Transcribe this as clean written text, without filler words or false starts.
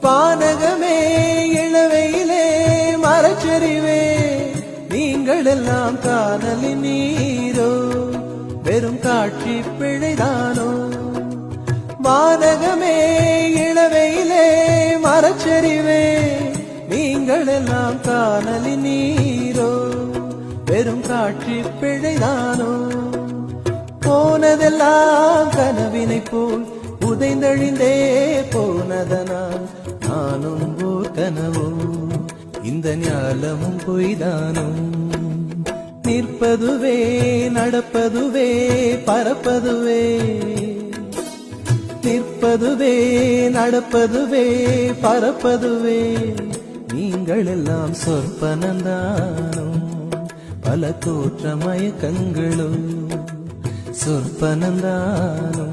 வானகமே இளவையிலே மரச்சரிவே நீங்கள் எல்லாம் காணலின் நீரோ வெறும் காட்சி பிழைதானோ வானகமே இளவையிலே மரச்சரிவே நீங்கள் எல்லாம் காணலின் நீரோ வெறும் காட்சி பிழைதானோ போனதெல்லாம் கனவினை போல் உதைந்தழிந்தே போனதனால் நானும் ஓர் கனவோ இந்த ஞாலமும் பொய்தானோ நிற்பதுவே நடப்பதுவே பறப்பதுவே நிற்பதுவே நடப்பதுவே பறப்பதுவே நீங்கள் எல்லாம் சொற்பனந்தானோ பல தோற்ற மயக்கங்களும் சொற்பனந்தானோ